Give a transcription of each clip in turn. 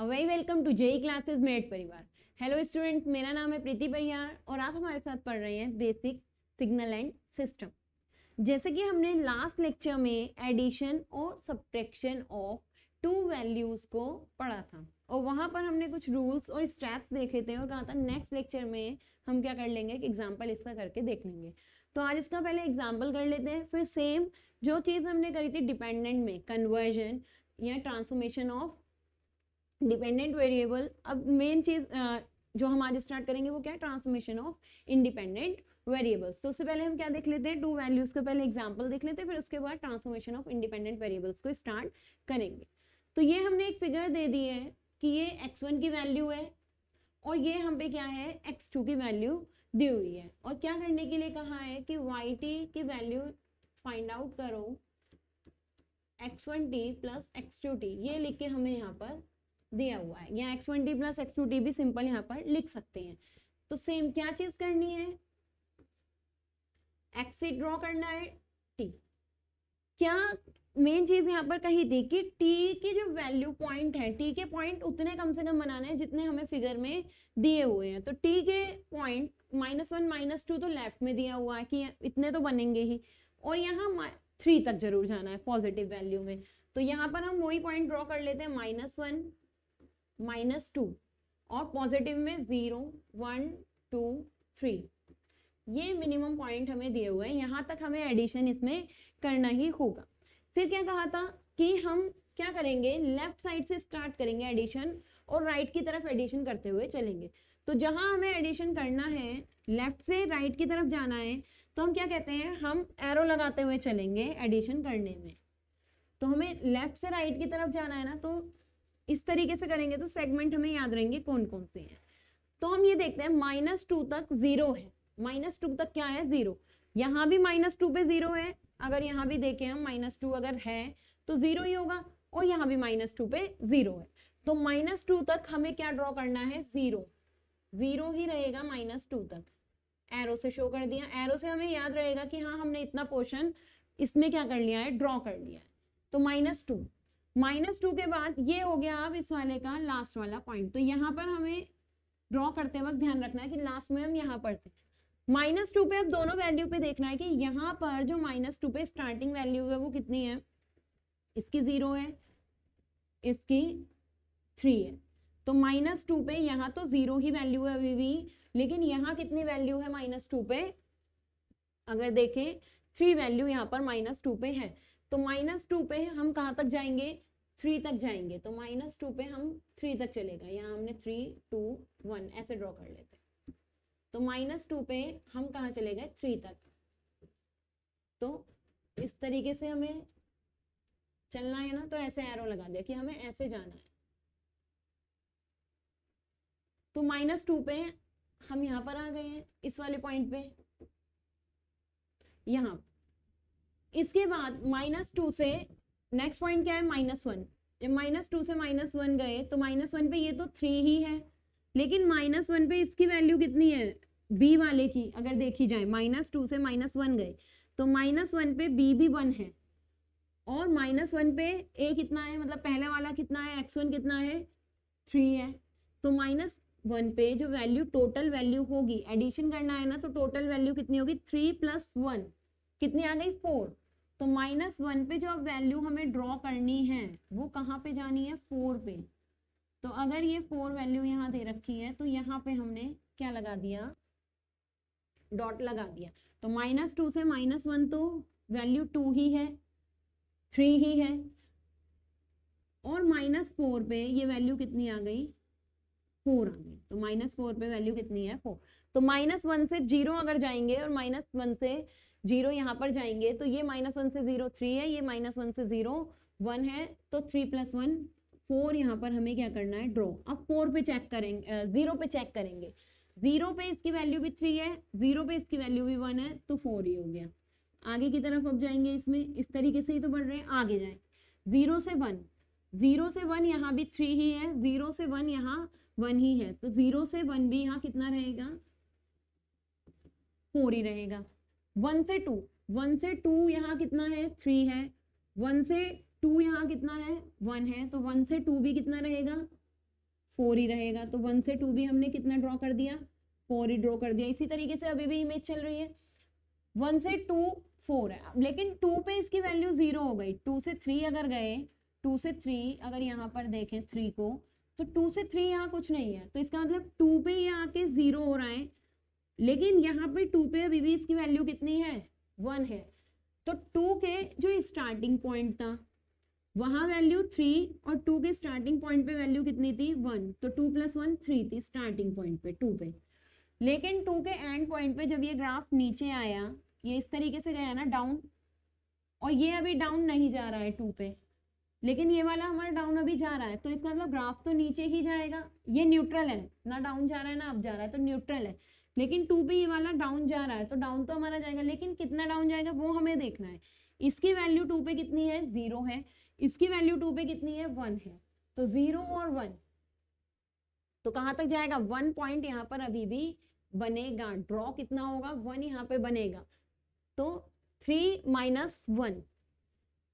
Very welcome to JE classes मेट परिवार। Hello students, मेरा नाम है प्रीति परिहार और आप हमारे साथ पढ़ रहे हैं बेसिक सिग्नल एंड सिस्टम। जैसे कि हमने लास्ट लेक्चर में एडिशन और सब्ट्रैक्शन ऑफ टू वैल्यूज को पढ़ा था और वहां पर हमने कुछ रूल्स और स्टेप्स देखे थे और कहा था नेक्स्ट लेक्चर में हम क्या कर लेंगे, एक एग्जाम्पल इसका करके देख लेंगे। तो आज इसका पहले एग्जाम्पल कर लेते हैं, फिर सेम जो चीज़ हमने करी थी डिपेंडेंट में, कन्वर्जन या ट्रांसफॉर्मेशन ऑफ डिपेंडेंट वेरिएबल। अब मेन चीज जो हम आज स्टार्ट करेंगे वो क्या है, ट्रांसफॉर्मेशन ऑफ इंडिपेंडेंट वेरिएबल्स। तो उससे पहले हम क्या देख लेते हैं, टू वैल्यूज का पहले एग्जांपल देख लेते हैं, फिर उसके बाद ट्रांसफॉर्मेशन ऑफ इंडिपेंडेंट वेरिएबल्स को स्टार्ट करेंगे। तो ये हमने एक फिगर दे दी है कि ये x1 की वैल्यू है और ये हम पे क्या है, x2 की वैल्यू दी हुई है और क्या करने के लिए कहा है कि yt की वैल्यू फाइंड आउट करो, x1t प्लस x2t ये लिख के हमें यहाँ पर दिया हुआ है, या x1t प्लस x2t भी सिंपल यहाँ पर लिख सकते हैं। तो सेम क्या चीज करनी है, x से ड्रॉ करना है t। क्या मेन चीज यहाँ पर कही थी कि t की जो वैल्यू पॉइंट है, t के पॉइंट उतने कम से कम बनाने हैं जितने हमें फिगर में दिए हुए हैं। तो t के पॉइंट -1 -2 तो लेफ्ट में दिया हुआ है कि इतने तो बनेंगे ही, और यहाँ 3 तक जरूर जाना है पॉजिटिव वैल्यू में। तो यहाँ पर हम वही पॉइंट ड्रॉ कर लेते हैं, -1 -2 और पॉजिटिव में 0 1 2 3। ये मिनिमम पॉइंट हमें दिए हुए हैं, यहाँ तक हमें एडिशन इसमें करना ही होगा। फिर क्या कहा था कि हम क्या करेंगे, लेफ्ट साइड से स्टार्ट करेंगे एडिशन और राइट की तरफ एडिशन करते हुए चलेंगे। तो जहां हमें एडिशन करना है, लेफ्ट से राइट की तरफ जाना है, तो हम क्या कहते हैं, हम एरो लगाते हुए चलेंगे एडिशन करने में। तो हमें लेफ्ट से राइट की तरफ जाना है ना, तो इस तरीके से करेंगे तो सेगमेंट हमें याद रहेंगे कौन कौन से हैं। तो हम ये देखते हैं -2 तक 0 है, -2 तक क्या है, 0। यहाँ भी -2 पे 0 है, अगर यहाँ भी देखें हम -2 अगर है तो 0 ही होगा, और यहाँ भी -2 पे 0 है। तो -2 तक हमें क्या ड्रॉ करना है, 0 0 ही रहेगा -2 तक। एरो से शो कर दिया, एरो से हमें याद रहेगा कि हाँ हमने इतना पोर्शन इसमें क्या कर लिया है, ड्रॉ कर लिया है। तो -2 के बाद ये हो गया अब इस वाले का लास्ट वाला पॉइंट। तो यहाँ पर हमें ड्रॉ करते वक्त ध्यान रखना है कि लास्ट में हम यहाँ पर थे। -2 पे अब दोनों वैल्यू पे देखना है कि यहाँ पर जो -2 पे स्टार्टिंग वैल्यू है वो कितनी है, इसकी 0 है, इसकी 3 है। तो -2 पे यहाँ तो 0 ही वैल्यू है अभी भी, लेकिन यहाँ कितनी वैल्यू है -2 पे, अगर देखें 3 वैल्यू यहाँ पर -2 पे है। तो -2 पे हम कहाँ तक जाएंगे, 3 तक जाएंगे। तो -2 पे हम 3 तक चलेगा, यहाँ हमने 3 2 1 ऐसे ड्रॉ कर लेते हैं। तो -2 पे हम कहाँ चले गए, 3 तक। तो इस तरीके से हमें चलना है ना, तो ऐसे एरो लगा दिया कि हमें ऐसे जाना है। तो -2 पे हम यहाँ पर आ गए हैं, इस वाले पॉइंट पे, यहाँ। इसके बाद -2 से नेक्स्ट पॉइंट क्या है, -1। जब -2 से -1 गए तो -1 पे ये तो 3 ही है, लेकिन -1 पे इसकी वैल्यू कितनी है, b वाले की अगर देखी जाए, -2 से -1 गए तो -1 पे b भी 1 है, और -1 पे a कितना है, मतलब पहले वाला कितना है, x1 कितना है, 3 है। तो -1 पे जो वैल्यू टोटल वैल्यू होगी, एडिशन करना है ना, तो टोटल वैल्यू कितनी होगी, 3 + 1 कितनी आ गई, 4। तो -1 पे जो वैल्यू हमें ड्रॉ करनी है वो कहाँ पे जानी है, 4 पे। तो अगर ये 4 वैल्यू यहाँ दे रखी है तो यहाँ पे हमने क्या लगा दिया, डॉट लगा दिया। तो -2 से -1 तो वैल्यू 2 ही है, 3 ही है, और -4 पे ये वैल्यू कितनी आ गई, 4 आ गई। तो -4 पे वैल्यू कितनी है, 4। तो -1 से 0 अगर जाएंगे और -1 से 0 यहाँ पर जाएंगे, तो ये -1 से 0 3 है, ये -1 से 0 1 है, तो 3 + 1 4 यहाँ पर हमें क्या करना है, ड्रॉ। अब 4 पे चेक करेंगे, 0 पे चेक करेंगे, 0 पे इसकी वैल्यू भी 3 है, 0 पे इसकी वैल्यू भी 1 है, तो 4 ही हो गया। आगे की तरफ अब जाएंगे, इसमें इस तरीके से ही तो बढ़ रहे हैं, आगे जाए 0 से 1, 0 से 1 यहाँ भी 3 ही है, 0 से 1 यहाँ 1 ही है, तो 0 से 1 भी यहाँ कितना रहेगा, 4 ही रहेगा। 1 से 2, 1 से 2 यहाँ कितना है, 3 है, 1 से 2 यहाँ कितना है, 1 है, तो 1 से 2 भी कितना रहेगा, 4 ही रहेगा, तो 1 से 2 भी हमने कितना ड्रॉ कर दिया, 4 ही ड्रॉ कर दिया। इसी तरीके से अभी भी इमेज चल रही है, 1 से 2 4 है, लेकिन 2 पे इसकी वैल्यू 0 हो गई। 2 से 3 अगर गए, 2 से 3 अगर यहाँ पर देखें 3 को, तो 2 से 3 यहाँ कुछ नहीं है, तो इसका मतलब 2 पे ये आके 0 हो रहा है, लेकिन यहाँ पे 2 पे अभी भी इसकी वैल्यू कितनी है, 1 है। तो 2 के जो स्टार्टिंग पॉइंट था वहां वैल्यू 3 और 2 के स्टार्टिंग पॉइंट पे वैल्यू कितनी थी, 1, तो 2 + 1 3 थी स्टार्टिंग पॉइंट पे 2 पे। लेकिन 2 के एंड पॉइंट पे जब ये ग्राफ नीचे आया, ये इस तरीके से गया ना डाउन, और ये अभी डाउन नहीं जा रहा है 2 पे, लेकिन ये वाला हमारा डाउन अभी जा रहा है, तो इसका मतलब ग्राफ तो नीचे ही जाएगा। ये न्यूट्रल है, ना डाउन जा रहा है ना अप जा रहा है, तो न्यूट्रल है। लेकिन 2 पे ये वाला डाउन जा रहा है, तो डाउन तो हमारा जाएगा, लेकिन कितना डाउन जाएगा वो हमें देखना है। इसकी वैल्यू 2 पे कितनी है, 0 है, इसकी वैल्यू 2 पे कितनी है, 1 है, तो 0 और 1, तो कहां तक जाएगा, 1 पॉइंट यहाँ पर अभी भी बनेगा। ड्रॉ कितना होगा, 1 यहाँ पे बनेगा, तो 3 - 1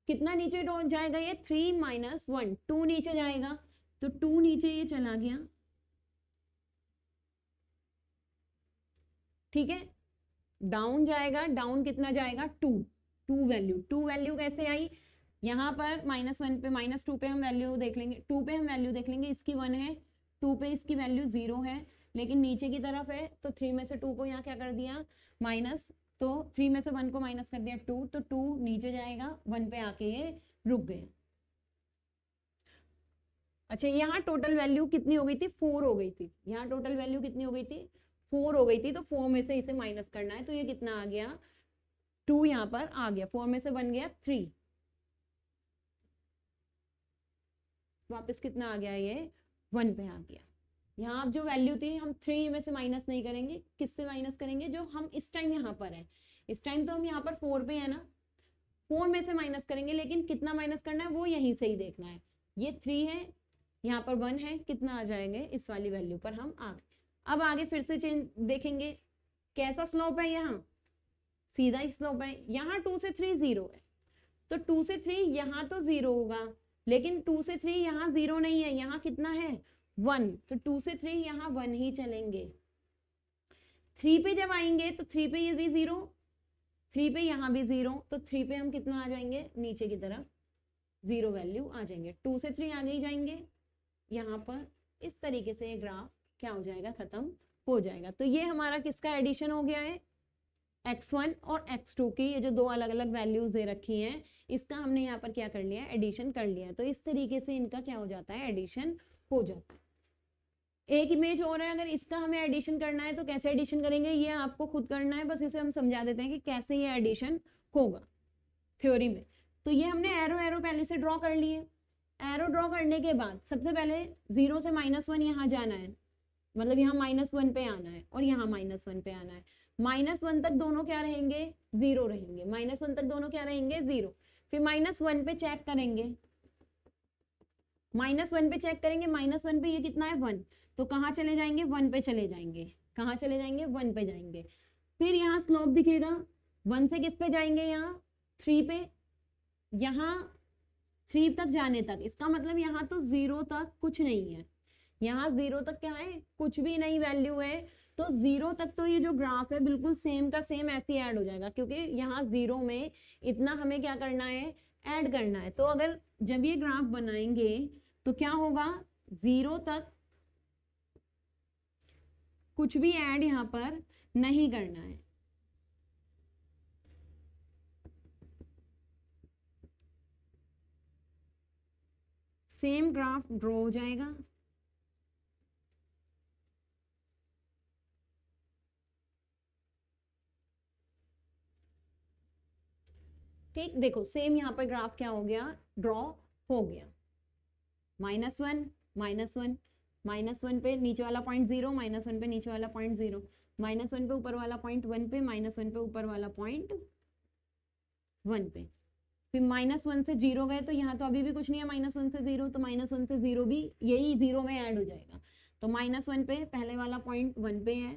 कितना नीचे जाएगा, ये 3 - 1 2 नीचे जाएगा, तो 2 नीचे ये चला गया, ठीक है। डाउन जाएगा, डाउन कितना जाएगा, 2 वैल्यू कैसे आई, यहाँ पर -1 पे -2 पे हम वैल्यू देख लेंगे, 2 पे हम वैल्यू देख लेंगे, इसकी 1 है, 2 पे इसकी वैल्यू 0 है, लेकिन नीचे की तरफ है, तो 3 में से 2 को यहाँ क्या कर दिया माइनस, तो 3 में से 1 को माइनस कर दिया 2, तो 2 नीचे जाएगा, 1 पे आके ये रुक गया। अच्छा, यहाँ टोटल वैल्यू कितनी हो गई थी, 4 हो गई थी, यहाँ टोटल वैल्यू कितनी हो गई थी, 4 हो गई थी, तो 4 में से इसे माइनस करना है, तो ये कितना आ गया, 2 यहाँ पर आ गया, 4 में से बन गया 3, वापस कितना आ गया, ये 1 पे आ गया। यहाँ अब जो वैल्यू थी हम 3 में से माइनस नहीं करेंगे, किससे माइनस करेंगे, जो हम इस टाइम यहाँ पर है, इस टाइम तो हम यहाँ पर 4 पे है ना, 4 में से माइनस करेंगे, लेकिन कितना माइनस करना है वो यहीं से ही देखना है। ये 3 है, यहाँ पर 1 है, कितना आ जाएंगे, इस वाली वैल्यू पर हम आ गए। अब आगे फिर से चेंज देखेंगे, कैसा स्लोप है, यहाँ सीधा ही स्लोप है, यहाँ 2 से 3 0 है, तो 2 से 3 यहाँ तो 0 होगा, लेकिन 2 से 3 यहाँ 0 नहीं है, यहाँ कितना है 1, तो 2 से 3 यहाँ 1 ही चलेंगे। 3 पे जब आएंगे तो 3 पे ये भी 0, 3 पे यहाँ भी 0, तो 3 पे हम कितना आ जाएंगे, नीचे की तरफ 0 वैल्यू आ जाएंगे। 2 से 3 आगे ही जाएंगे, यहाँ पर इस तरीके से ये ग्राफ क्या हो जाएगा, खत्म हो जाएगा। तो ये हमारा किसका एडिशन हो गया है, x1 और x2 की, ये जो दो अलग अलग वैल्यूज दे रखी हैं, इसका हमने यहाँ पर क्या कर लिया है, एडिशन कर लिया है। तो इस तरीके से इनका क्या हो जाता है, एडिशन हो जाता है। एक इमेज और है, अगर इसका हमें एडिशन करना है तो कैसे एडिशन करेंगे, ये आपको खुद करना है, बस इसे हम समझा देते हैं कि कैसे ये एडिशन होगा थ्योरी में। तो ये हमने एरो पहले से ड्रॉ कर लिए, एरो ड्रॉ करने के बाद सबसे पहले 0 से -1 यहाँ जाना है, मतलब यहाँ -1 पे आना है और यहाँ -1 पे आना है। -1 तक दोनों क्या रहेंगे, 0 रहेंगे, -1 तक दोनों क्या रहेंगे, 0। फिर -1 पे चेक करेंगे, -1 पे चेक करेंगे, -1 पे ये कितना है 1, तो कहाँ चले जाएंगे, 1 पे चले जाएंगे, कहाँ चले जाएंगे, 1 पे जाएंगे। फिर यहाँ स्लोप दिखेगा, 1 से किस पे जाएंगे, यहाँ 3 पे, यहाँ 3 तक जाने तक, इसका मतलब यहाँ तो 0 तक कुछ नहीं है, यहाँ 0 तक क्या है, कुछ भी नहीं वैल्यू है, तो 0 तक तो ये जो ग्राफ है बिल्कुल सेम का सेम ऐसे ही ऐड हो जाएगा, क्योंकि यहाँ 0 में इतना हमें क्या करना है, ऐड करना है। तो अगर जब ये ग्राफ बनाएंगे तो क्या होगा, 0 तक कुछ भी ऐड यहाँ पर नहीं करना है, सेम ग्राफ ड्रॉ हो जाएगा। ठीक, देखो सेम यहाँ पर ग्राफ क्या हो गया, ड्रॉ हो गया। -1 -1 पे नीचे वाला पॉइंट 0, -1 पे नीचे वाला पॉइंट 0, -1 पे ऊपर वाला पॉइंट 1 पे, -1 पे ऊपर वाला पॉइंट 1 पे। फिर -1 से 0 गए, तो यहाँ तो अभी भी कुछ नहीं है, -1 से 0, तो -1 से 0 भी यही 0 में ऐड हो जाएगा। तो -1 पे पहले वाला पॉइंट 1 पे है,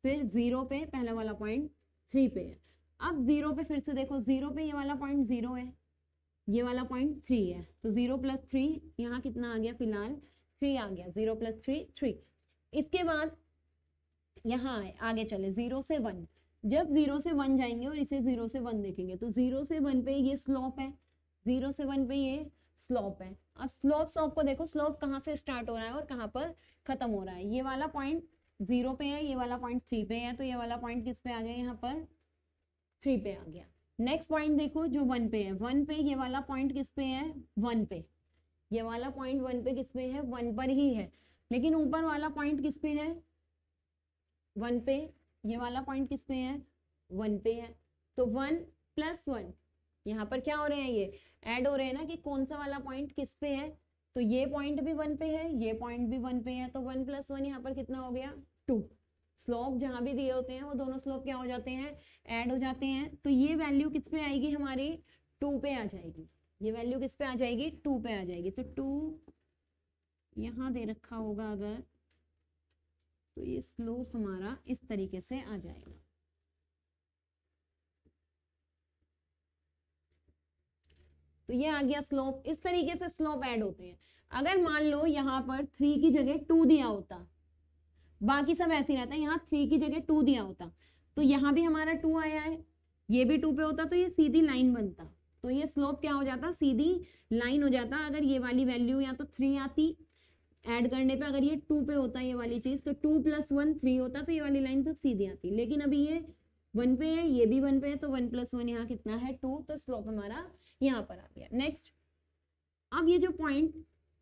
फिर 0 पे पहले वाला पॉइंट 3 पे है। अब 0 पे फिर से देखो, 0 पे ये वाला पॉइंट 0 है, ये वाला पॉइंट 3 है, तो 0 + 3 यहाँ कितना आ गया, फिलहाल 3 आ गया, 0 प्लस 3 3। इसके बाद यहाँ आगे चले 0 से 1, जब 0 से 1 जाएंगे और इसे 0 से 1 देखेंगे तो 0 से 1 पे ये स्लोप है, 0 से 1 पे ये स्लोप है। अब स्लोप को देखो, स्लोप कहाँ से स्टार्ट हो रहा है और कहाँ पर खत्म हो रहा है। ये वाला पॉइंट 0 पे है, ये वाला पॉइंट 3 पे है, तो ये वाला पॉइंट किस पे आ गया, यहाँ पर 3 पे आ गया। नेक्स्ट पॉइंट देखो जो 1 पे है, 1 पे ये वाला पॉइंट किस पे है, 1 पे, ये वाला पॉइंट 1 पे किस पे है, 1 पर ही है। लेकिन ऊपर वाला पॉइंट किस पे है, 1 पे, ये वाला पॉइंट किस पे है, 1 पे है। तो 1 प्लस 1 यहाँ पर क्या हो रहे हैं, ये ऐड हो रहे हैं ना कि कौन सा वाला पॉइंट किस पे है। तो ये पॉइंट भी 1 पे है, ये पॉइंट भी 1 पे है, तो 1 प्लस 1 यहाँ पर कितना हो गया, 2। स्लोप जहां भी दिए होते हैं वो दोनों स्लोप क्या हो जाते हैं, ऐड हो जाते हैं। तो ये वैल्यू किस पे आएगी हमारी, 2 पे आ जाएगी। ये वैल्यू किस पे आ जाएगी, 2 पे आ जाएगी। तो 2 यहाँ दे रखा होगा अगर, तो ये स्लोप हमारा इस तरीके से आ जाएगा। तो ये आ गया स्लोप। इस तरीके से स्लोप ऐड होते हैं। अगर मान लो यहाँ पर 3 की जगह 2 दिया होता, बाकी सब ऐसे ही रहता है, यहाँ 3 की जगह 2 दिया होता, तो यहाँ भी हमारा 2 आया है, ये भी 2 पे होता, तो ये सीधी लाइन बनता। तो ये स्लोप क्या हो जाता, सीधी लाइन हो जाता। अगर ये वाली वैल्यू या तो 3 आती ऐड करने पे, अगर ये 2 पे होता ये वाली चीज, तो 2 प्लस 1 3 होता, तो ये वाली लाइन तो सीधी आती। लेकिन अभी ये 1 पे है, ये भी 1 पे है, तो 1 प्लस 1 यहाँ कितना है, 2। तो स्लोप हमारा यहाँ पर आ गया। नेक्स्ट, अब ये जो पॉइंट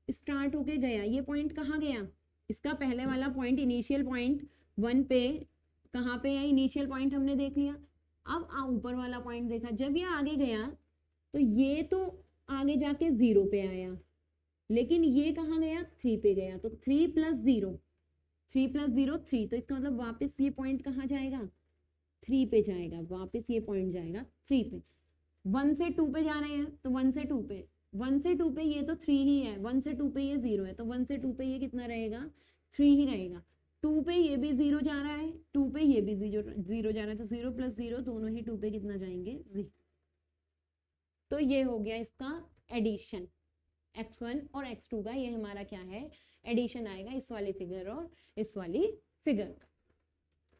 स्टार्ट होके गया, ये पॉइंट कहाँ गया, इसका पहले वाला पॉइंट इनिशियल पॉइंट 1 पे कहाँ पे है, इनिशियल पॉइंट हमने देख लिया। अब ऊपर वाला पॉइंट देखा, जब ये आगे गया तो ये तो आगे जाके 0 पे आया, लेकिन ये कहाँ गया, 3 पे गया। तो 3 प्लस 0 3, तो इसका मतलब वापस ये पॉइंट कहाँ जाएगा, 3 पे जाएगा। वापस ये पॉइंट जाएगा 3 पे। 1 से 2 पे जा रहे हैं, तो 1 से 2 पे, 1 से 2 पे ये तो 3 ही है, 1 से 2 पे ये 0 है, तो 1 से 2 पे ये कितना रहेगा, 3 ही रहेगा। 2 पे ये भी 0 जा रहा है, 2 पे ये भी 0 जा रहा है, तो 0 प्लस 0 दोनों ही 2 पे कितना जाएंगे, 0। तो ये हो गया इसका एडिशन, x1 और x2 का, ये हमारा क्या है, एडिशन आएगा इस वाली फिगर और इस वाली फिगर का।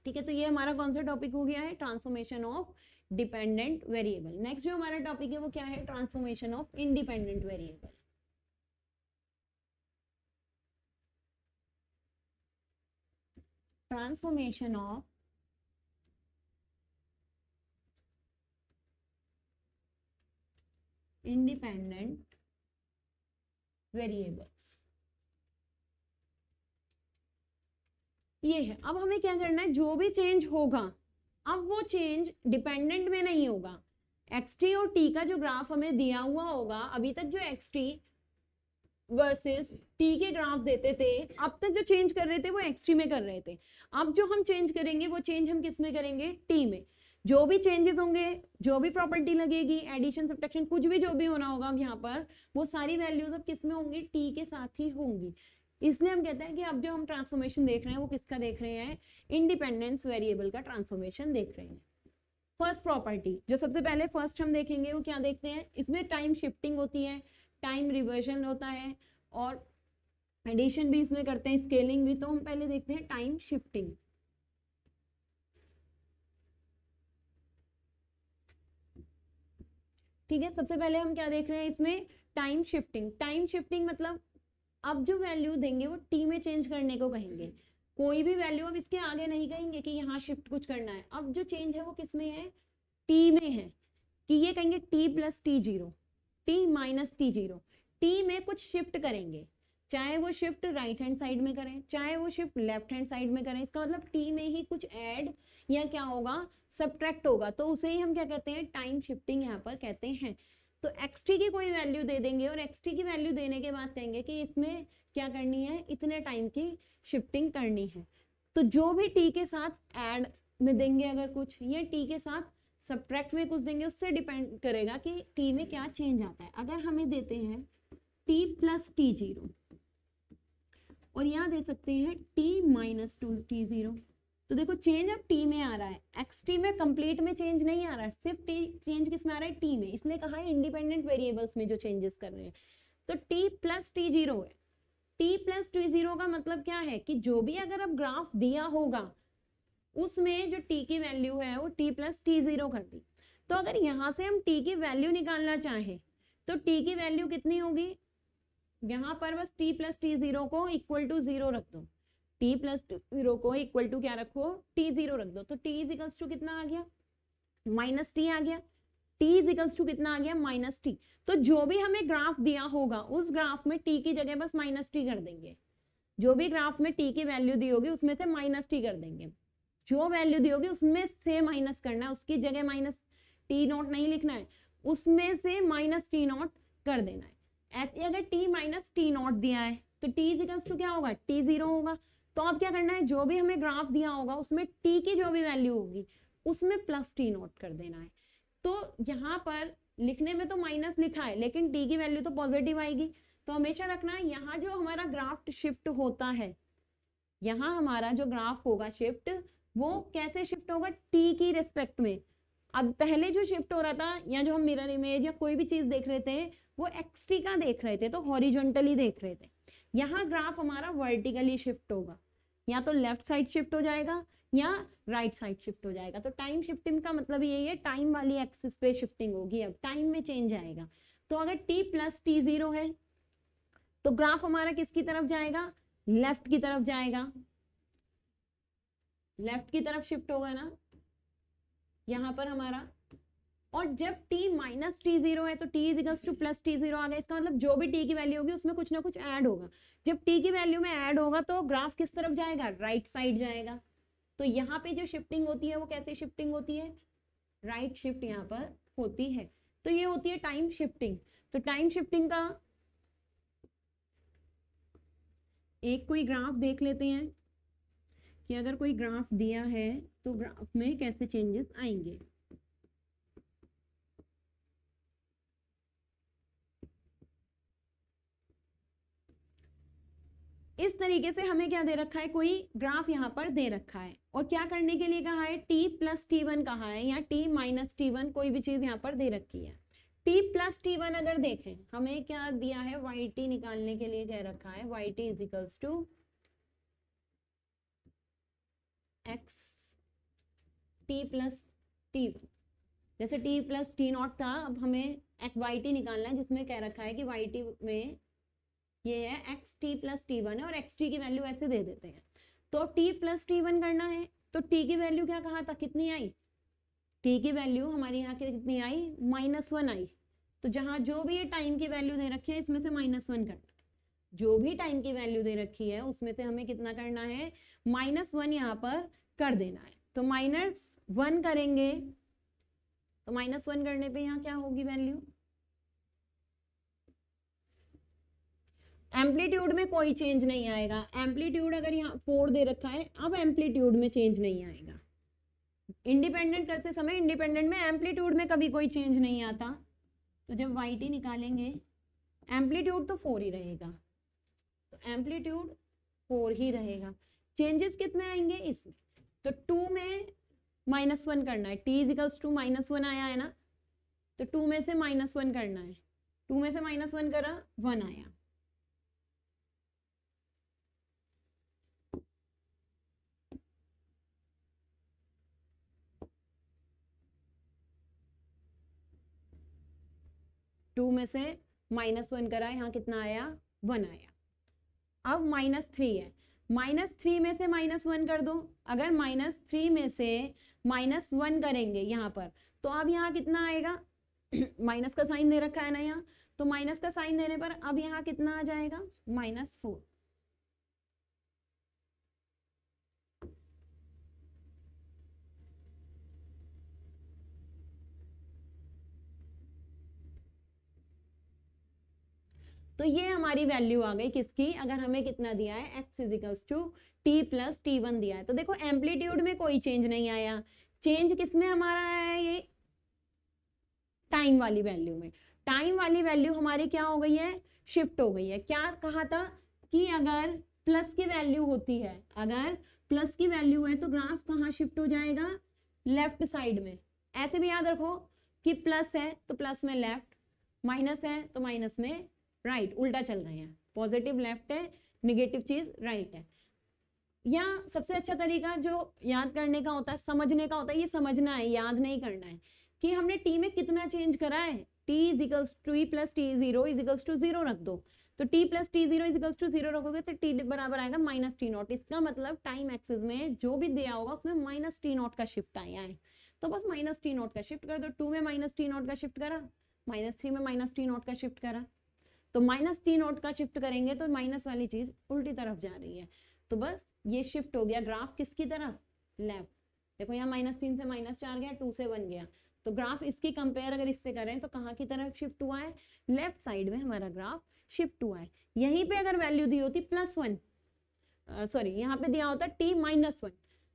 ठीक है, तो ये हमारा कौन सा टॉपिक हो गया है, transformation of dependent variable. Next जो हमारा टॉपिक है वो क्या है, transformation of independent variable. Transformation of independent variables, ये है। अब हमें क्या करना है, जो भी चेंज होगा, अब वो चेंज डिपेंडेंट में नहीं होगा। xt और t का जो ग्राफ हमें दिया हुआ होगा, अभी तक जो xt वर्सेस t के ग्राफ देते थे, अब तक जो चेंज कर रहे थे वो xt में कर रहे थे। अब जो हम चेंज करेंगे वो चेंज हम किस में करेंगे, t में। जो भी चेंजेस होंगे, जो भी प्रॉपर्टी लगेगी, एडिशन सब्ट्रैक्शन कुछ भी जो भी होना होगा अब यहाँ पर, वो सारी वैल्यूज अब किस में होंगी, t के साथ ही होंगी। इसलिए हम कहते हैं कि अब जो हम ट्रांसफॉर्मेशन देख रहे हैं वो किसका देख रहे हैं, इंडिपेंडेंस वेरिएबल का ट्रांसफॉर्मेशन देख रहे हैं। फर्स्ट प्रॉपर्टी जो सबसे पहले फर्स्ट हम देखेंगे वो क्या देखते हैं, इसमें टाइम शिफ्टिंग होती है, टाइम रिवर्जन होता है, और एडिशन भी इसमें करते हैं, स्केलिंग भी। तो हम पहले देखते हैं टाइम शिफ्टिंग। ठीक है, सबसे पहले हम क्या देख रहे हैं इसमें, टाइम शिफ्टिंग। टाइम शिफ्टिंग मतलब अब जो वैल्यू देंगे वो टी में चेंज करने को कहेंगे। कोई भी वैल्यू अब इसके आगे नहीं कहेंगे कि यहाँ शिफ्ट कुछ करना है। अब जो चेंज है वो किस में है, टी में है, कि ये कहेंगे T plus T zero, T minus T zero. T में कुछ शिफ्ट करेंगे, चाहे वो शिफ्ट राइट हैंड साइड में करें, चाहे वो शिफ्ट लेफ्ट हैंड साइड में करें। इसका मतलब टी में ही कुछ ऐड या क्या होगा, सब्ट्रैक्ट होगा, तो उसे ही हम क्या कहते हैं, टाइम शिफ्टिंग यहाँ पर कहते हैं। तो xt की कोई वैल्यू दे देंगे और xt की वैल्यू देने के बाद कहेंगे कि इसमें क्या करनी है, इतने टाइम की शिफ्टिंग करनी है। तो जो भी t के साथ ऐड में देंगे अगर कुछ, ये t के साथ सब्ट्रैक्ट में कुछ देंगे, उससे डिपेंड करेगा कि t में क्या चेंज आता है। अगर हमें देते हैं t प्लस टी जीरो और यहाँ दे सकते हैं t माइनस टी जीरो, तो देखो चेंज अब t में आ रहा है, xt में कंप्लीट में चेंज नहीं आ रहा है, सिर्फ t चेंज किस में आ रहा है, t में। इसलिए कहा है इंडिपेंडेंट वेरिएबल्स में जो चेंजेस कर रहे हैं। तो t प्लस टी जीरो है, टी प्लस टी जीरो का मतलब क्या है कि जो भी अगर अब ग्राफ दिया होगा उसमें जो टी की वैल्यू है वो टी प्लस टी जीरो कर दी। तो अगर यहां से हम टी की वैल्यू निकालना चाहें तो टी की वैल्यू कितनी होगी, यहां पर बस टी प्लस टी जीरो को इक्वल टू जीरो रख दो, टी प्लस जीरो को इक्वल टू क्या रखो, टी जीरो रख दो। तो टी इज इक्वल्स टू कितना आ गया, माइनस टी आ गया। टी इज इक्वल्स टू कितना आ गया, माइनस टी। तो जो भी हमें ग्राफ दिया होगा उस ग्राफ में टी की जगह बस माइनस टी कर देंगे, जो भी ग्राफ में टी की वैल्यू दी होगी उसमें से माइनस टी कर देंगे, जो वैल्यू दी होगी उसमें से माइनस करना है, उसकी जगह माइनस टी नॉट नहीं लिखना है, उसमें से माइनस टी नॉट कर देना है। ऐसे अगर टी माइनस टी नॉट दिया है तो टी इज इक्वल्स टू क्या होगा, टी जीरो होगा। तो अब क्या करना है, जो भी हमें ग्राफ दिया होगा उसमें टी की जो भी वैल्यू होगी उसमें प्लस टी नॉट कर देना है। तो यहाँ पर लिखने में तो माइनस लिखा है लेकिन टी की वैल्यू तो पॉजिटिव आएगी। तो हमेशा रखना है यहाँ जो हमारा ग्राफ शिफ्ट होता है, यहाँ हमारा जो ग्राफ होगा शिफ्ट वो कैसे शिफ्ट होगा, टी की रिस्पेक्ट में। अब पहले जो शिफ्ट हो रहा था या जो हम मिरर इमेज या कोई भी चीज देख रहे थे वो एक्स टी का देख रहे थे तो हॉरिजॉन्टली देख रहे थे। यहाँ ग्राफ हमारा वर्टिकली शिफ्ट होगा, या तो लेफ्ट साइड शिफ्ट हो जाएगा या राइट साइड शिफ्ट हो जाएगा। तो टाइम शिफ्टिंग का मतलब यही है, टाइम वाली एक्सिस पे शिफ्टिंग होगी, अब टाइम में चेंज आएगा। तो अगर टी प्लस टी जीरो है तो ग्राफ हमारा किसकी तरफ जाएगा, लेफ्ट की तरफ जाएगा, लेफ्ट की तरफ शिफ्ट होगा ना यहाँ पर हमारा। और जब t माइनस टी जीरो है तो t is equals to plus T zero आ गया। इसका मतलब जो भी t की वैल्यू होगी उसमें कुछ ना कुछ ऐड होगा। जब t की वैल्यू में ऐड होगा तो ग्राफ किस तरफ जाएगा, राइट साइड जाएगा। तो यहाँ पे जो शिफ्टिंग होती है वो कैसे शिफ्टिंग होती है, राइट शिफ्ट यहाँ पर होती है। तो ये होती है टाइम शिफ्टिंग। तो टाइम शिफ्टिंग का एक कोई ग्राफ देख लेते हैं कि अगर कोई ग्राफ दिया है तो ग्राफ में कैसे चेंजेस आएंगे। इस तरीके से हमें क्या दे रखा है, कोई ग्राफ यहाँ पर दे रखा है और क्या करने के लिए कहा है, t प्लस टी वन कहा है या t माइनस टी वन, कोई भी चीज यहाँ पर दे रखी है। t प्लस टी वन अगर देखें हमें क्या दिया है, yt निकालने के लिए कह रखा है yt is equals to x t plus T one. जैसे t प्लस टी नॉट था, अब हमें yt निकालना है जिसमें कह रखा है कि yt में ये है x T plus T one है और एक्स टी की वैल्यू ऐसे दे देते हैं। तो टी प्लस टी वन करना है तो टी की वैल्यू क्या कहा था, कितनी आई, टी की वैल्यू हमारी यहाँ की कितनी आई, माइनस वन आई। तो जहां जो भी ये टाइम की वैल्यू दे रखी है इसमें से माइनस वन करना है, जो भी टाइम की वैल्यू दे रखी है उसमें से हमें कितना करना है, माइनस वन यहाँ पर कर देना है। तो माइनस वन करेंगे तो माइनस वन करने पे यहाँ क्या होगी वैल्यू, एम्पलीट्यूड में कोई चेंज नहीं आएगा। एम्पलीट्यूड अगर यहाँ 4 दे रखा है, अब एम्पलीट्यूड में चेंज नहीं आएगा। इंडिपेंडेंट करते समय इंडिपेंडेंट में एम्पलीट्यूड में कभी कोई चेंज नहीं आता। तो जब yt निकालेंगे एम्पलीट्यूड तो 4 ही रहेगा, तो एम्पलीट्यूड 4 ही रहेगा। चेंजेस कितने आएंगे इसमें, तो 2 में माइनस वन करना है, t is equals to minus one आया है ना, तो 2 में से माइनस वन करना है, 2 में से माइनस वन करा 1 आया। टू में से माइनस वन करा, यहाँ कितना आया 1 आया। अब माइनस थ्री है, माइनस थ्री में से माइनस वन कर दो। अगर माइनस थ्री में से माइनस वन करेंगे यहाँ पर तो अब यहाँ कितना आएगा, माइनस का साइन दे रखा है ना यहाँ, तो माइनस का साइन देने पर अब यहाँ कितना आ जाएगा, -4। तो ये हमारी वैल्यू आ गई किसकी, अगर हमें कितना दिया है x is equals to T plus T one दिया है। तो देखो एम्पलीट्यूड में कोई चेंज नहीं आया, चेंज किसमें हमारा आया है, ये टाइम वाली वैल्यू में। टाइम वाली वैल्यू हमारी क्या हो गई है, शिफ्ट हो गई है। क्या कहा था कि अगर प्लस की वैल्यू होती है, अगर प्लस की वैल्यू है तो ग्राफ कहाँ शिफ्ट हो जाएगा, लेफ्ट साइड में। ऐसे भी याद रखो कि प्लस है तो प्लस में लेफ्ट, माइनस है तो माइनस में राइट, उल्टा चल रहे हैं। पॉजिटिव लेफ्ट है, निगेटिव चीज राइट है। या सबसे अच्छा तरीका जो याद करने का होता है, समझने का होता है, ये समझना है, याद नहीं करना है, कि हमने टी में कितना चेंज करा है। T is equals to e plus T zero is equals to zero रख दो, तो T plus T zero is equals to zero रखोगे तो टी बराबर आएगा माइनस टी नॉट। इसका मतलब टाइम एक्सिस में जो भी दिया होगा उसमें माइनस टी नॉट का शिफ्ट आया है, तो बस माइनस टी नॉट का शिफ्ट कर दो। 2 में माइनस टी नॉट का शिफ्ट करा, -3 में माइनस टी नॉट का शिफ्ट करा, तो माइनस टी नॉट का शिफ्ट करेंगे तो माइनस वाली चीज उल्टी तरफ जा रही है, तो बस ये शिफ्ट हो गया ग्राफ किसकी तरफ, लेफ्ट। देखो यहाँ -3 से -4 गया, 2 से 1 गया, तो ग्राफ इसकी कंपेयर अगर इससे करें तो कहाँ की तरफ शिफ्ट हुआ है, लेफ्ट साइड में हमारा ग्राफ शिफ्ट हुआ है। यहीं पे अगर वैल्यू दी होती +1, सॉरी यहाँ पे दिया होता t-1,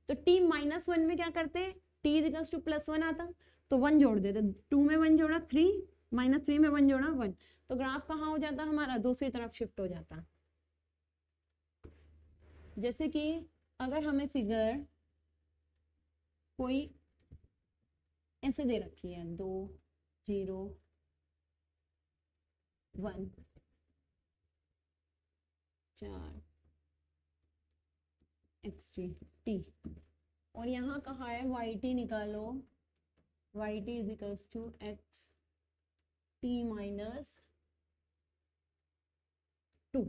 तो t-1 में क्या करते, t इक्वल्स टू +1 आता, तो 1 जोड़ देते, 2 में 1 जोड़ा 3, -3 में 1 जोड़ा 1, तो ग्राफ कहाँ हो जाता हमारा, दूसरी तरफ शिफ्ट हो जाता। जैसे कि अगर हमें फिगर कोई ऐसे दे रखी है 2 0 1 4 x3 t, और यहाँ कहा है yt निकालो, yt is equals to x t minus 2,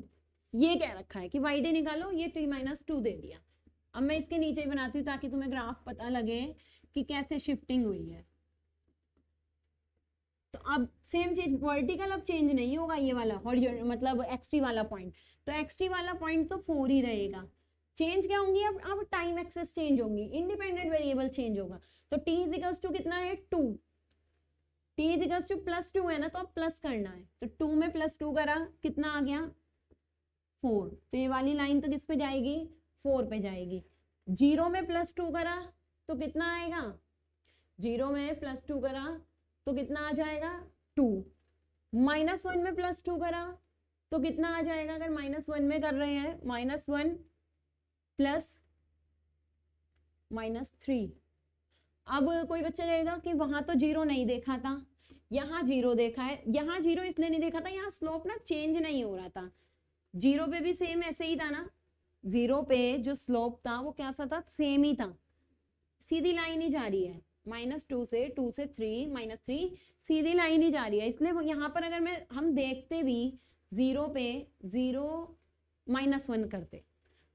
ये कह रखा है कि yt निकालो, ये t माइनस 2 दे दिया। अब मैं इसके नीचे ही बनाती हूँ ताकि तुम्हें ग्राफ पता लगे कि कैसे शिफ्टिंग हुई है। तो अब सेम चीज वर्टिकल अब चेंज नहीं होगा, ये वाला मतलब xt वाला पॉइंट, तो xt वाला पॉइंट तो 4 ही रहेगा। चेंज क्या होंगी, अब टाइम एक्सेस चेंज होंगी, इंडिपेंडेंट वेरिएबल चेंज होगा। तो t इज इक्वल्स टू कितना है 2, t इज इक्वल्स टू +2 है ना, तो अब प्लस करना है, तो 2 में +2 करा कितना आ गया 4, तो ये वाली लाइन तो किस पे जाएगी, 4 पे जाएगी। 0 में +2 करा तो कितना आएगा, 0 में +2 करा तो कितना आ जाएगा 2, -1 में +2 करा तो कितना आ जाएगा, अगर -1 में कर रहे हैं -1 प्लस -3। अब कोई बच्चा कहेगा कि वहां तो 0 नहीं देखा था, यहाँ 0 देखा है। यहाँ 0 इसलिए नहीं देखा था, यहाँ स्लोप ना चेंज नहीं हो रहा था, 0 पे भी सेम ऐसे ही था ना, 0 पे जो स्लोप था वो कैसा था, सेम ही था, सीधी लाइन ही जा रही है, -2 से 2 से 3 -3 सीधी लाइन ही जा रही है। इसलिए यहाँ पर अगर हम देखते भी 0 पे 0 -1 करते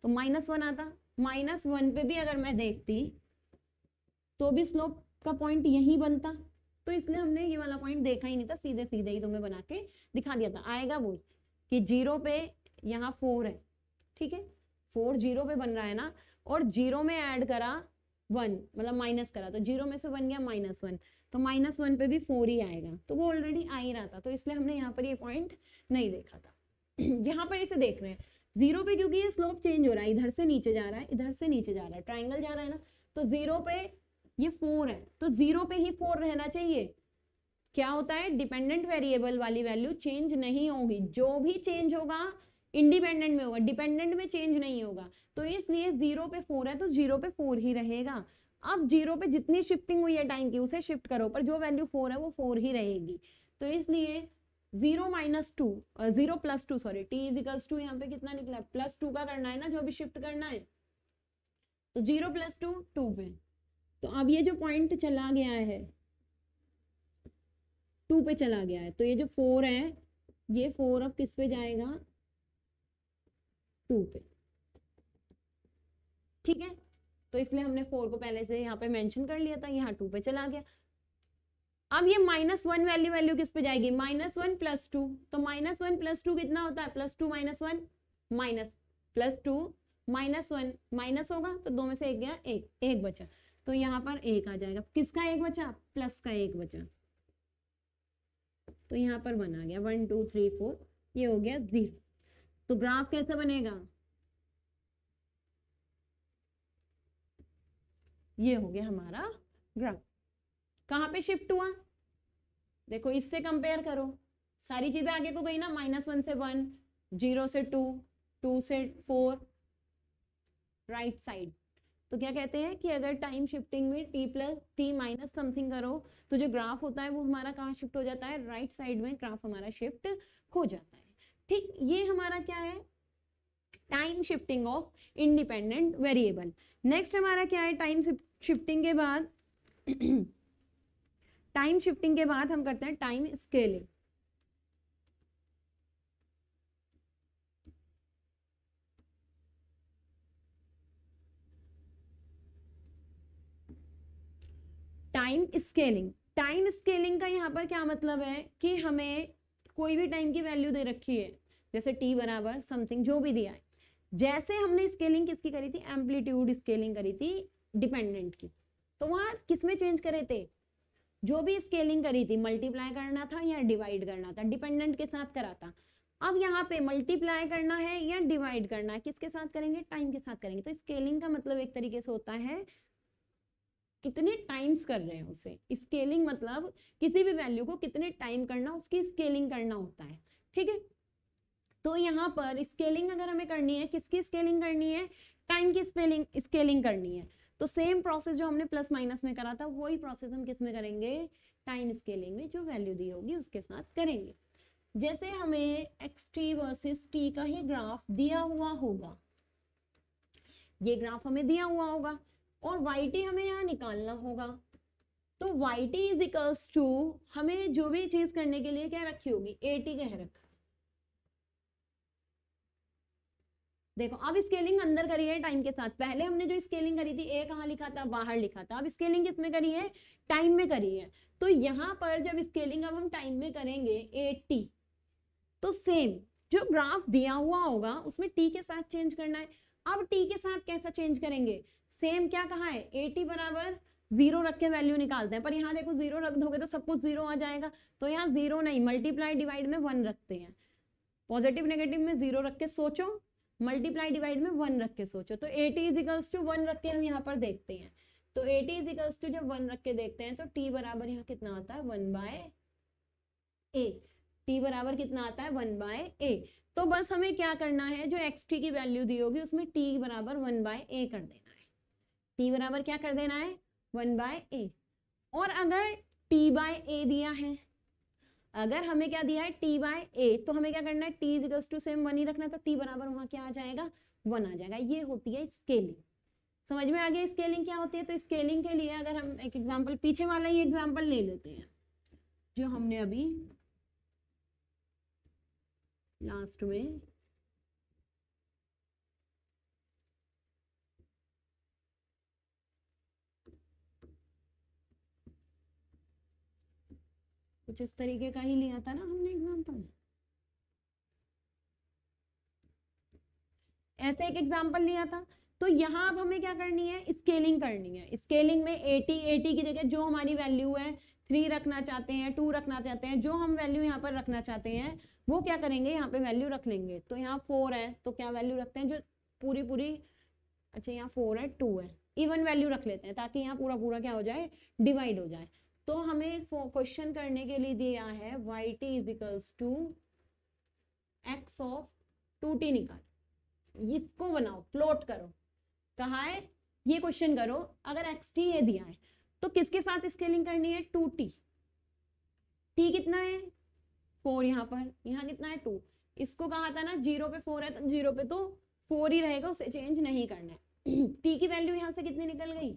तो -1 आता, -1 पे भी अगर मैं देखती तो भी स्लोप का पॉइंट यही बनता, तो इसलिए हमने ये वाला पॉइंट देखा ही नहीं था, सीधे सीधे ही तुम्हें बना के दिखा दिया था। आएगा वो कि 0 पे यहाँ 4 है, ठीक है, 4 0 पे बन रहा है ना, और 0 में ऐड करा 1, मतलब माइनस करा, तो 0 में से बन गया -1, तो -1 पे भी 4 ही आएगा, तो वो ऑलरेडी आ ही रहा था, तो इसलिए हमने यहाँ पर ये पॉइंट नहीं देखा था। यहाँ पर इसे देख रहे हैं 0 पे, क्योंकि ये स्लोप चेंज हो रहा है, इधर से नीचे जा रहा है, इधर से नीचे जा रहा है, ट्राइंगल जा रहा है ना, तो 0 पे ये 4 है, तो 0 पे ही 4 रहना चाहिए। क्या होता है, डिपेंडेंट वेरिएबल वाली वैल्यू चेंज नहीं होगी, जो भी चेंज होगा इंडिपेंडेंट में होगा, डिपेंडेंट में चेंज नहीं होगा, तो इसलिए 0 पे 4 है तो 0 पे 4 ही रहेगा। अब 0 पे जितनी शिफ्टिंग हुई है टाइम की उसे शिफ्ट करो, पर जो वैल्यू 4 है वो 4 ही रहेगी, तो इसलिए 0 + 2 sorry, t is equals to यहाँ पे कितना निकला, +2 का करना है ना, जो भी शिफ्ट करना है, तो 0 + 2 2 पे, तो अब ये जो पॉइंट चला गया है 2 पे चला गया है, तो ये जो 4 है ये 4 अब किस पे जाएगा, 2 पे, ठीक है, तो इसलिए हमने 4 को पहले से यहाँ पे मेंशन कर लिया था, यहाँ 2 पे चला गया। अब ये -1 वैल्यू किस पे जाएगी, -1 + 2, तो -1 + 2 कितना होता है, +2 - 1 +2 -1 माइनस होगा, तो 2 में से 1 गया, 1 बचा, तो यहाँ पर 1 आ जाएगा, किसका 1 बचा, प्लस का 1 बचा, तो यहाँ पर बना गया 1 2 3 4, ये हो गया 0। तो ग्राफ कैसा बनेगा, ये हो गया हमारा ग्राफ। कहाँ पे शिफ्ट हुआ, देखो इससे कंपेयर करो, सारी चीजें आगे को गई ना, -1 से 1, 0 से 2, 2 से 4, राइट साइड। तो क्या कहते हैं कि अगर टाइम शिफ्टिंग में t - समथिंग करो तो जो ग्राफ होता है वो हमारा कहाँ शिफ्ट हो जाता है, राइट साइड में ग्राफ हमारा शिफ्ट हो जाता है। ठीक, ये हमारा क्या है, time shifting of independent variable. Next हमारा क्या है, टाइम शिफ्टिंग के बाद टाइम शिफ्टिंग के बाद हम करते हैं टाइम स्केलिंग। टाइम स्केलिंग का यहाँ पर क्या मतलब है कि हमें कोई भी टाइम की वैल्यू दे रखी है, जैसे t बराबर समथिंग जो भी दिया है, जैसे हमने स्केलिंग किसकी करी थी, एम्पलीट्यूड स्केलिंग करी थी डिपेंडेंट की, तो वहां किसमें चेंज करे थे, जो भी स्केलिंग करी थी मल्टीप्लाई करना था या डिवाइड करना था, डिपेंडेंट के साथ करा था। अब यहाँ पे मल्टीप्लाई करना है या डिवाइड करना है, किसके साथ करेंगे, टाइम के साथ करेंगे। तो स्केलिंग का मतलब एक तरीके से होता है कितने टाइम्स कर रहे हैं उसे, स्केलिंग मतलब किसी भी वैल्यू को कितने टाइम करना, उसकी स्केलिंग करना होता है, ठीक है। तो यहाँ पर स्केलिंग अगर हमें करनी है, किसकी स्केलिंग करनी है, टाइम की स्केलिंग करनी है। तो सेम प्रोसेस जो हमने प्लस माइनस में करा था वही प्रोसेस हम किस में करेंगे, टाइम स्केलिंग में, जो वैल्यू दी होगी उसके साथ करेंगे। जैसे हमें xt वर्सेस t का ही ग्राफ दिया हुआ होगा, ये ग्राफ हमें दिया हुआ होगा और yt हमें यहाँ निकालना होगा। तो yt इज इक्वल्स टू, हमें जो भी चीज करने के लिए क्या रखी होगी, at कह रखा। देखो अब स्केलिंग अंदर करी है टाइम के साथ, पहले हमने जो स्केलिंग करी थी ए कहाँ लिखा था, बाहर लिखा था, अब स्केलिंग किसमें करी है, टाइम में करी है। तो यहाँ पर जब स्केलिंग अब हम टाइम में करेंगे 80, तो सेम जो ग्राफ दिया हुआ होगा उसमें टी के साथ चेंज करना है। अब टी के साथ कैसा चेंज करेंगे, सेम क्या कहा है, 80 बराबर 0 रख के वैल्यू निकालते हैं, पर यहाँ देखो 0 रख दोगे तो सब कुछ 0 आ जाएगा, तो यहाँ 0 नहीं, मल्टीप्लाई डिवाइड में 1 रखते हैं, पॉजिटिव नेगेटिव में 0 रख के सोचो, मल्टीप्लाई डिवाइड में 1 रख के सोचो। तो 80 इज इक्वल्स टू 1 रख के हम यहाँ पर देखते हैं, तो 80 इज इक्वल्स टू जब 1 रख के देखते हैं तो t बराबर यहाँ कितना आता है, 1/a। t बराबर कितना आता है, 1/a। तो बस हमें क्या करना है, जो xt की वैल्यू दी होगी उसमें t बराबर 1/a कर देना है, t बराबर क्या कर देना है, 1/a। और अगर t/a दिया है, अगर हमें क्या दिया है t/a, तो हमें क्या करना है, t is equals to same 1 ही रखना है, तो t बराबर वहां क्या आ जाएगा, 1 आ जाएगा। ये होती है स्केलिंग। समझ में आ गया स्केलिंग क्या होती है। तो स्केलिंग के लिए अगर हम एक एग्जांपल, पीछे वाला ही एग्जांपल ले लेते हैं जो हमने अभी लास्ट में कुछ इस तरीके का ही लिया था ना हमने एग्जांपल, ऐसे एक एग्जांपल लिया था। तो यहाँ अब हमें क्या करनी है, स्केलिंग करनी है। स्केलिंग में 80 की जगह जो हमारी वैल्यू है 3 रखना चाहते हैं, 2 रखना चाहते हैं, जो हम वैल्यू यहाँ पर रखना चाहते हैं वो क्या करेंगे, यहाँ पे वैल्यू रख लेंगे। तो यहाँ 4 है तो क्या वैल्यू रखते हैं, जो पूरी पूरी, अच्छा यहाँ 4 है 2 है, इवन वैल्यू रख लेते हैं ताकि यहाँ पूरा पूरा क्या हो जाए, डिवाइड हो जाए। तो हमें क्वेश्चन करने के लिए दिया है yt is equals to x of 2t निकाल, इसको बनाओ, प्लॉट करो, कहा है ये क्वेश्चन करो। अगर xt ये दिया है तो किसके साथ स्केलिंग करनी है, 2t। t कितना है 4, यहाँ पर, यहाँ कितना है 2, इसको कहा था ना 0 पे 4 है तो 0 पे तो 4 ही रहेगा, उसे चेंज नहीं करना है। t की वैल्यू यहाँ से कितनी निकल गई,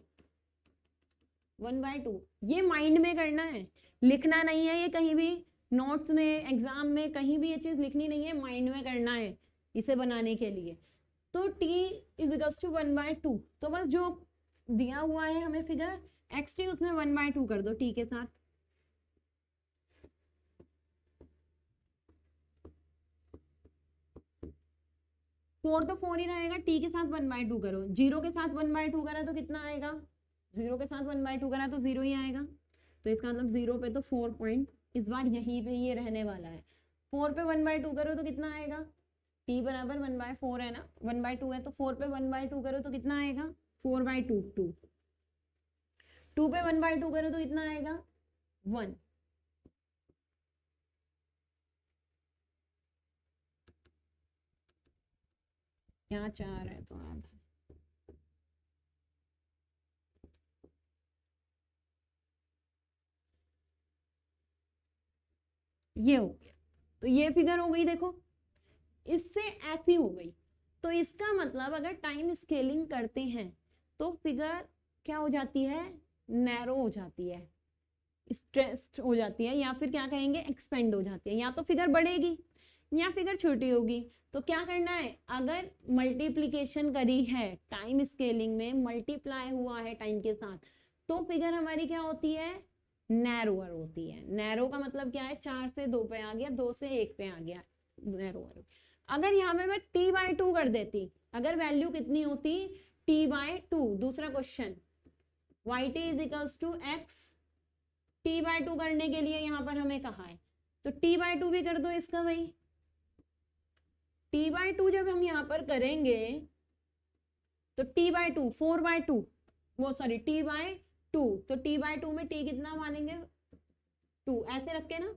1/2। ये माइंड में करना है, लिखना नहीं है ये कहीं भी, नोट्स में, एग्जाम में कहीं भी ये चीज लिखनी नहीं है, माइंड में करना है इसे बनाने के लिए। तो t इज इक्वल्स टू 1/2। तो बस जो दिया हुआ है हमें फिगर xt, उसमें 1/2 कर दो t के साथ। फोर तो 4 ही रहेगा, t के साथ 1/2 करो, 0 के साथ 1/2 करा तो कितना आएगा, 0 के साथ 1/2 करा तो 0 ही आएगा। तो इसका मतलब 0 पे तो 4 पॉइंट इस बार यहीं पे ये रहने वाला है। 4 पे 1/2 करो तो कितना आएगा, t बराबर 1/4 है ना, 1/2 है तो 4 पे 1/2 करो तो कितना आएगा, 4/2। 2 पे 1/2 करो तो कितना आएगा, 1। यहाँ 4 है तो आधा, ये हो गया। तो ये फिगर हो गई, देखो इससे ऐसी हो गई। तो इसका मतलब अगर टाइम स्केलिंग करते हैं तो फिगर क्या हो जाती है, नैरो हो जाती है, स्ट्रेस्ड हो जाती है, या फिर क्या कहेंगे, एक्सपेंड हो जाती है। या तो फिगर बढ़ेगी या फिगर छोटी होगी। तो क्या करना है, अगर मल्टीप्लीकेशन करी है टाइम स्केलिंग में, मल्टीप्लाई हुआ है टाइम के साथ, तो फिगर हमारी क्या होती है, नैरोअर होती है। नैरो का मतलब क्या है, 4 से 2 पे आ गया, 2 से 1 पे आ गया, नैरोअर। अगर यहाँ पे मैं t/2 कर देती, अगर वैल्यू कितनी होती, t/2, दूसरा question, yt is equals to x, t/2 करने के लिए यहाँ पर हमें कहा है, तो t/2 भी कर दो इसका भाई। t/2 जब हम यहाँ पर करेंगे तो t/2 4/2, वो सॉरी t/2, तो t/2 में t कितना मानेंगे, 2, ऐसे रख के ना,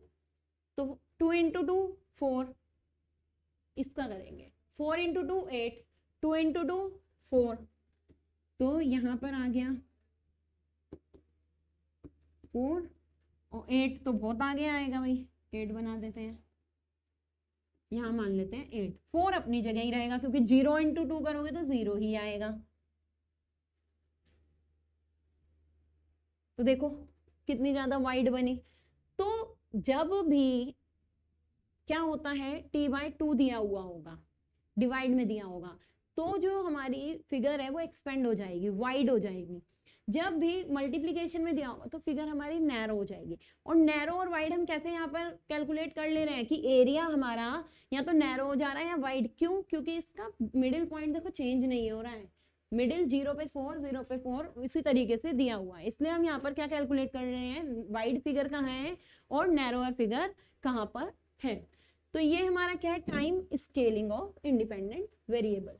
तो 2 × 2 4, इसका करेंगे 4 × 2 8, 2 × 2 4, तो यहाँ पर आ गया 4 और 8, तो बहुत आगे आएगा भाई, 8 बना देते हैं, यहाँ मान लेते हैं 8, 4 अपनी जगह ही रहेगा क्योंकि 0 × 2 करोगे तो 0 ही आएगा। तो देखो कितनी ज्यादा वाइड बनी। तो जब भी क्या होता है, t/2 दिया हुआ होगा, डिवाइड में दिया होगा, तो जो हमारी फिगर है वो एक्सपेंड हो जाएगी, वाइड हो जाएगी। जब भी मल्टीप्लीकेशन में दिया होगा तो फिगर हमारी नैरो हो जाएगी। और नैरो और वाइड हम कैसे यहाँ पर कैलकुलेट कर ले रहे हैं कि एरिया हमारा या तो नैरो हो जा रहा है या वाइड, क्यों, क्योंकि इसका मिडिल पॉइंट देखो चेंज नहीं हो रहा है, मिडिल 0 पे 4, 0 पे 4 इसी तरीके से दिया हुआ है, इसलिए हम यहाँ पर क्या कैलकुलेट कर रहे हैं, वाइड फिगर कहाँ है और नैरोअर फिगर कहाँ पर है। तो ये हमारा क्या है, time scaling of independent variable.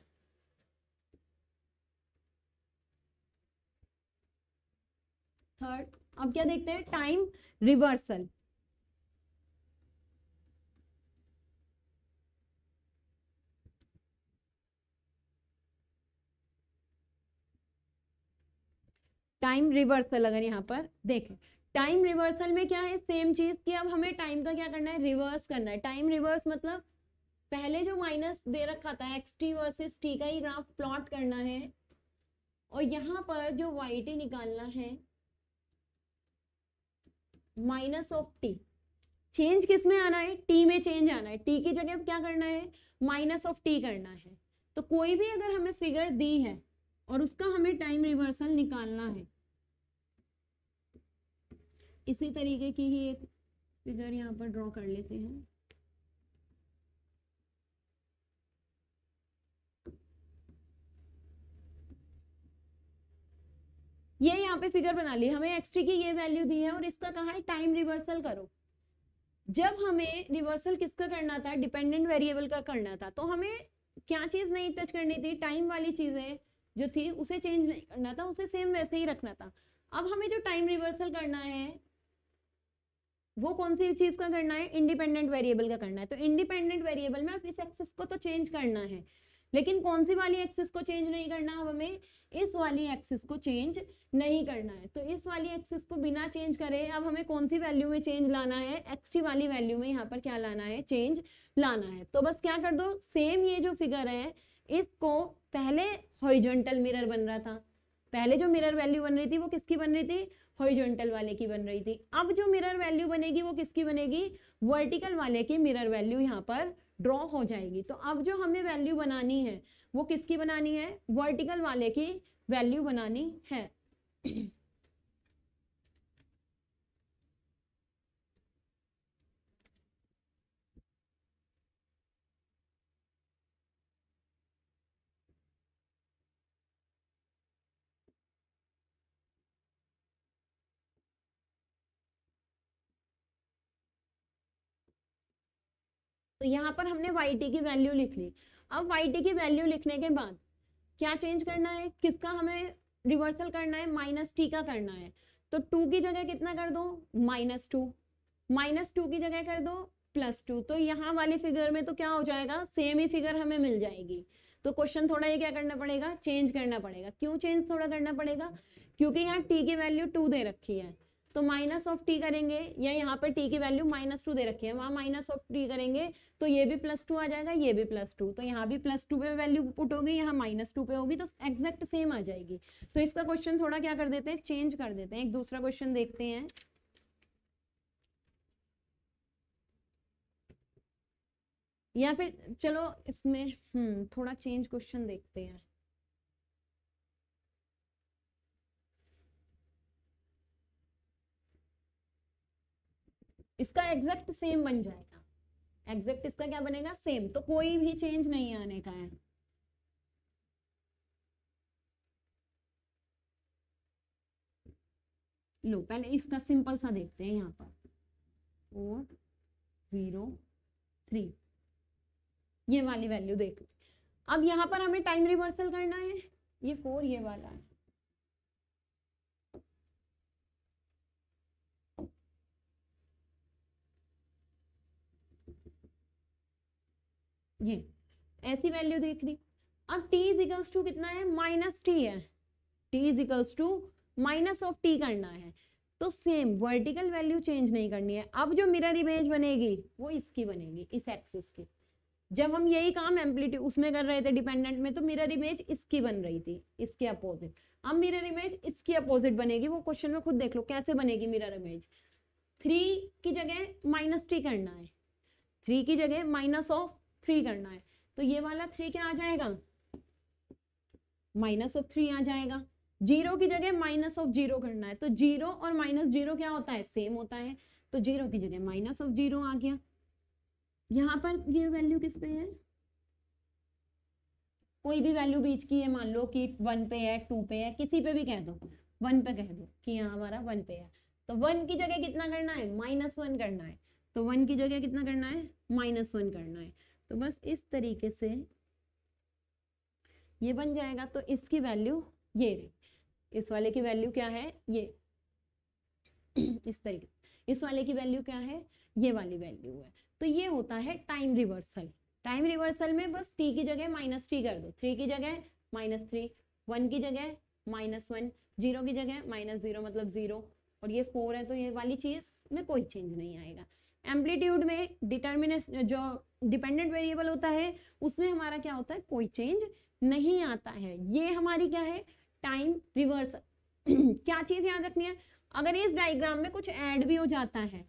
Third, अब क्या देखते हैं, टाइम रिवर्सल। टाइम रिवर्सल अगर यहाँ पर देखें, टाइम रिवर्सल में क्या है, सेम चीज कि अब हमें टाइम का क्या करना है, रिवर्स करना है। टाइम रिवर्स मतलब पहले जो माइनस दे रखा था xt वर्सेस t का ही ग्राफ प्लॉट करना है, और यहाँ पर जो yt निकालना है माइनस ऑफ t। चेंज किस में आना है, t में चेंज आना है, t की जगह क्या करना है, माइनस ऑफ t करना है। तो कोई भी अगर हमें फिगर दी है और उसका हमें टाइम रिवर्सल निकालना है, इसी तरीके की ही एक फिगर यहाँ पर ड्रॉ कर लेते हैं। ये यहाँ पे फिगर बना ली, हमें x3 की ये वैल्यू दी है और इसका कहा है टाइम रिवर्सल करो। जब हमें रिवर्सल किसका करना था, डिपेंडेंट वेरिएबल का करना था, तो हमें क्या चीज नहीं टच करनी थी, टाइम वाली चीजें जो थी उसे चेंज नहीं करना था, उसे सेम वैसे ही रखना था। अब हमें जो टाइम रिवर्सल करना है वो कौन सी चीज का करना है, इंडिपेंडेंट वेरिएबल का करना है। तो इंडिपेंडेंट वेरिएबल में अब इस एक्सिस को तो चेंज करना है, लेकिन कौन सी वाली एक्सिस को चेंज नहीं करना, अब हमें इस वाली एक्सिस को चेंज नहीं करना है। तो इस वाली एक्सिस को बिना चेंज करे अब हमें कौन सी वैल्यू में चेंज लाना है, xt वाली वैल्यू में यहाँ पर क्या लाना है, चेंज लाना है। तो बस क्या कर दो, सेम ये जो फिगर है इसको, पहले हॉरिजॉन्टल मिरर बन रहा था, पहले जो मिरर वैल्यू बन रही थी वो किसकी बन रही थी, हॉरिजॉन्टल वाले की बन रही थी। अब जो मिरर वैल्यू बनेगी वो किसकी बनेगी, वर्टिकल वाले की मिरर वैल्यू यहाँ पर ड्रॉ हो जाएगी। तो अब जो हमें वैल्यू बनानी है वो किसकी बनानी है, वर्टिकल वाले की वैल्यू बनानी है। तो यहाँ पर हमने yt की वैल्यू लिख ली। अब yt की वैल्यू लिखने के बाद क्या चेंज करना है, किसका हमें रिवर्सल करना है, -t का करना है। तो 2 की जगह कितना कर दो, -2, -2 की जगह कर दो +2। तो यहाँ वाली फिगर में तो क्या हो जाएगा, सेम ही फिगर हमें मिल जाएगी। तो क्वेश्चन थोड़ा ये क्या करना पड़ेगा, चेंज करना पड़ेगा। क्यों चेंज थोड़ा करना पड़ेगा, क्योंकि यहाँ t की वैल्यू 2 दे रखी है, तो माइनस ऑफ टी करेंगे, या यहाँ पर टी की वैल्यू -2 दे रखी है, वहां माइनस ऑफ टी करेंगे तो ये भी +2 आ जाएगा, ये भी +2, तो यहाँ भी +2 पे वैल्यू पुट होगी, यहाँ -2 पे होगी, तो एग्जैक्ट सेम आ जाएगी। तो इसका क्वेश्चन थोड़ा क्या कर देते हैं, चेंज कर देते हैं। एक दूसरा क्वेश्चन देखते हैं। या फिर चलो इसमें थोड़ा चेंज क्वेश्चन देखते हैं। इसका एग्जैक्ट सेम बन जाएगा, एग्जैक्ट इसका क्या बनेगा, सेम, तो कोई भी चेंज नहीं आने का है। लो पहले इसका सिंपल सा देखते हैं। यहाँ पर 4 0 3 ये वाली वैल्यू देख लो। अब यहाँ पर हमें टाइम रिवर्सल करना है, ये 4 ये वाला है, ये ऐसी वैल्यू देख ली। अब t इजिकल्स टू कितना है, -t है, t is equals to minus of t करना है, तो सेम वर्टिकल वैल्यू चेंज नहीं करनी है। अब जो मिरर इमेज बनेगी वो इसकी बनेगी, इस एक्सिस की। जब हम यही काम एम्पलीट्यूड उसमें कर रहे थे डिपेंडेंट में, तो मिरर इमेज इसकी बन रही थी, इसके अपोजिट। अब मिरर इमेज इसकी अपोजिट बनेगी, वो क्वेश्चन में खुद देख लो कैसे बनेगी मिरर इमेज। 3 की जगह -t करना है, 3 की जगह -3 करना है, तो ये वाला 3 क्या आ जाएगा, -3 आ जाएगा। 0 की जगह -0 करना है, तो 0 और -0 क्या होता है, सेम होता है, तो 0 की जगह -0 आ गया। यहाँ पर ये वैल्यू किस पे है, कोई भी वैल्यू बीच की है, मान लो कि 1 पे है, 2 पे है, किसी पे भी कह दो, 1 पे कह दो कि यहाँ हमारा 1 पे है, तो 1 की जगह कितना करना है, -1 करना है, तो 1 की जगह कितना करना है, -1 करना है। तो बस इस तरीके से ये बन जाएगा। तो इसकी वैल्यू ये रही, इस वाले की वैल्यू क्या है, ये इस तरीके, इस वाले की वैल्यू क्या है, ये वाली वैल्यू है। तो ये होता है टाइम रिवर्सल। टाइम रिवर्सल में बस t की जगह -t कर दो, 3 की जगह -3, 1 की जगह -1, 0 की जगह -0 मतलब 0, और ये 4 है, तो ये वाली चीज में कोई चेंज नहीं आएगा। एम्पलीट्यूड में डिटर्मिनेंट जो डिपेंडेंट वेरिएबल होता है उसमें हमारा क्या होता है, कोई चेंज नहीं आता है। ये हमारी क्या है, टाइम रिवर्सल। क्या चीज याद रखनी है, अगर इस डायग्राम में कुछ ऐड भी हो जाता है,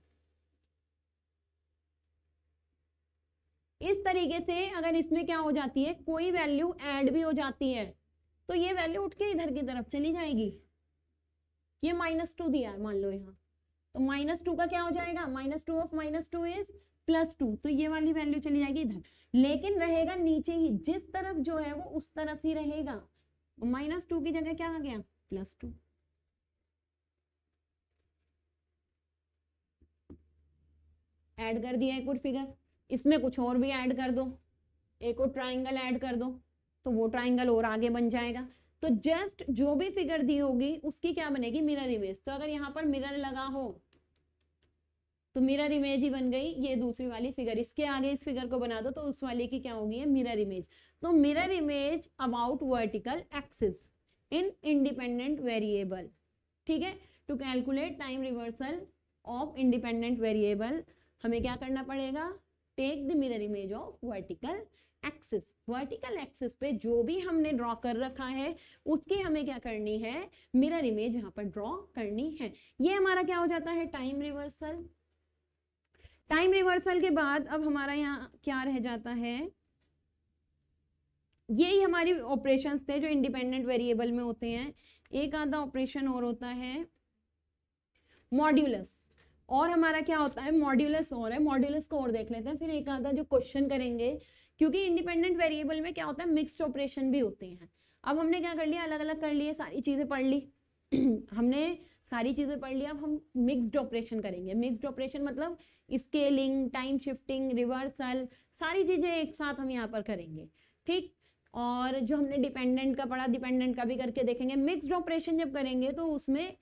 इस तरीके से अगर इसमें क्या हो जाती है, कोई वैल्यू ऐड भी हो जाती है, तो ये वैल्यू उठ के इधर की तरफ चली जाएगी। ये -2 दिया है मान लो यहाँ, तो -2 का क्या हो जाएगा, -2 ऑफ -2 इज +2, तो ये वाली वैल्यू चली जाएगी इधर, लेकिन रहेगा नीचे ही, जिस तरफ जो है वो उस तरफ ही रहेगा। -2 की जगह क्या आ गया, +2। ऐड कर दिया एक और फिगर, इसमें कुछ और भी ऐड कर दो, एक और ट्राइंगल ऐड कर दो, तो वो ट्राइंगल और आगे बन जाएगा। तो जस्ट जो भी फिगर दी होगी उसकी क्या बनेगी, मिरर इमेज। तो अगर यहाँ पर मिरर लगा हो तो मिरर इमेज ही बन गई ये दूसरी वाली फिगर, इसके आगे इस फिगर को बना दो तो उस वाले की क्या होगी, मिरर इमेज। तो mirror image about vertical axis in independent variable, ठीक है। To calculate time reversal of independent variable हमें क्या करना पड़ेगा, take the mirror image of vertical axis. Vertical axis पे जो भी हमने ड्रॉ कर रखा है उसकी हमें क्या करनी है, मिरर इमेज यहाँ पर ड्रॉ करनी है। ये हमारा क्या हो जाता है, टाइम रिवर्सल। टाइम रिवर्सल के बाद अब हमारा यहाँ क्या रह जाता है, यही हमारी ऑपरेशंस थे जो इंडिपेंडेंट वेरिएबल में होते हैं। एक आधा ऑपरेशन और होता है मॉड्यूलस, और हमारा क्या होता है, मॉड्यूलस और है, मॉड्यूलस को और देख लेते हैं, फिर एक आधा जो क्वेश्चन करेंगे, क्योंकि इंडिपेंडेंट वेरिएबल में क्या होता है, मिक्स्ड ऑपरेशन भी होते हैं। अब हमने क्या कर लिया, अलग अलग कर लिए, सारी चीजें पढ़ ली हमने सारी चीजें पढ़ ली। अब हम मिक्स्ड ऑपरेशन करेंगे। मिक्स्ड ऑपरेशन मतलब स्केलिंग, टाइम शिफ्टिंग, रिवर्सल, सारी चीजें एक साथ हम यहाँ पर करेंगे, ठीक। और जो हमने डिपेंडेंट का पढ़ा, डिपेंडेंट का भी करके देखेंगे। मिक्स्ड ऑपरेशन जब करेंगे तो उसमें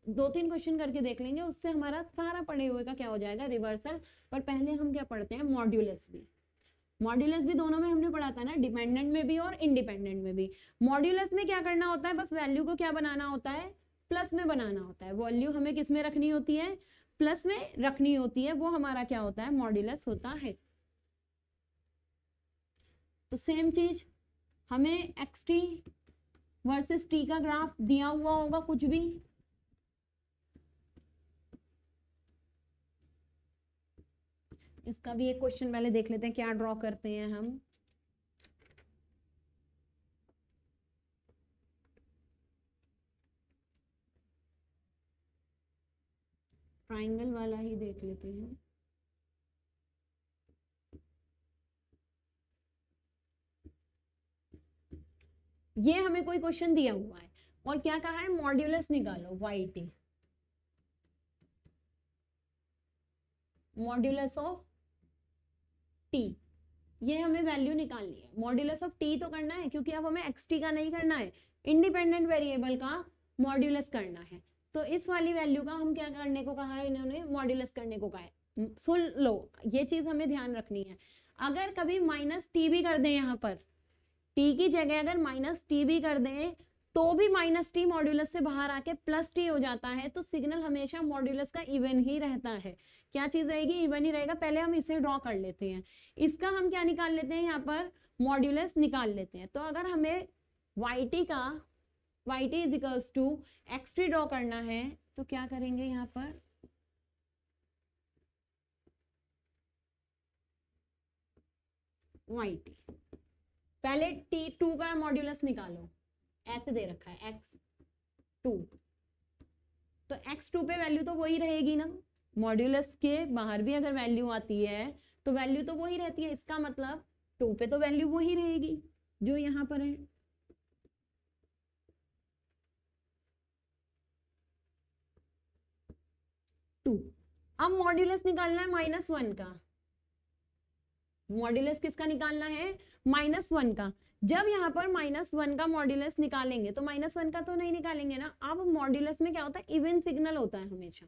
2-3 क्वेश्चन करके देख लेंगे, उससे हमारा सारा पढ़े हुए का क्या हो जाएगा, रिवर्सल। पर पहले हम क्या पढ़ते हैं, मॉड्यूलस भी। मॉड्यूलस भी दोनों में हमने पढ़ा था ना, डिपेंडेंट में भी और इंडिपेंडेंट में भी। मॉड्यूलस में क्या करना होता है, बस वैल्यू को क्या बनाना होता है, प्लस में बनाना होता है, वैल्यू हमें किस में रखनी होती है, प्लस में रखनी होती है, वो हमारा क्या होता है, मॉड्यूलस होता है। तो सेम चीज हमें xt वर्सेस t का ग्राफ दिया हुआ होगा कुछ भी, इसका भी एक क्वेश्चन पहले देख लेते हैं क्या ड्रॉ करते हैं हम। ट्राइंगल वाला ही देख लेते हैं। ये हमें कोई क्वेश्चन दिया हुआ है और क्या कहा है, मॉड्यूलस निकालो yt, मॉड्यूलस ऑफ t, ये हमें वैल्यू निकालनी है। मॉड्यूलस ऑफ t तो करना है क्योंकि अब हमें xt का नहीं करना है, इंडिपेंडेंट वेरिएबल का मॉड्यूलस करना है। तो इस वाली वैल्यू का हम क्या करने को कहा है, इन्होंने मॉड्यूलस करने को कहा है। सुन लो, ये चीज हमें ध्यान रखनी है। अगर कभी माइनस टी भी कर दें, यहाँ पर टी की जगह अगर माइनस टी भी कर दें तो भी माइनस टी मॉड्यूलस से बाहर आके प्लस टी हो जाता है, तो सिग्नल हमेशा मॉड्यूलस का इवन ही रहता है। क्या चीज रहेगी, इवन ही रहेगा। पहले हम इसे ड्रॉ कर लेते हैं, इसका हम क्या निकाल लेते हैं, यहाँ पर मॉड्यूलस निकाल लेते हैं। तो अगर हमें yt का yt is equals to xt draw करना है तो क्या करेंगे, यहाँ पर yt, पहले t2 का मॉड्यूलस निकालो, ऐसे दे रखा है x2, तो x2 पे वैल्यू तो वही रहेगी ना, मॉड्यूलस के बाहर भी अगर वैल्यू आती है तो वैल्यू तो वही रहती है, इसका मतलब 2 पे तो वैल्यू वही रहेगी जो यहाँ पर है। अब मॉड्यूलस निकालना है -1 का, मॉड्यूलस किसका निकालना है, -1 का। जब यहाँ पर -1 का मॉड्यूलस निकालेंगे तो -1 का तो नहीं निकालेंगे ना। अब मॉड्यूलस में क्या होता है, इवन सिग्नल होता है हमेशा।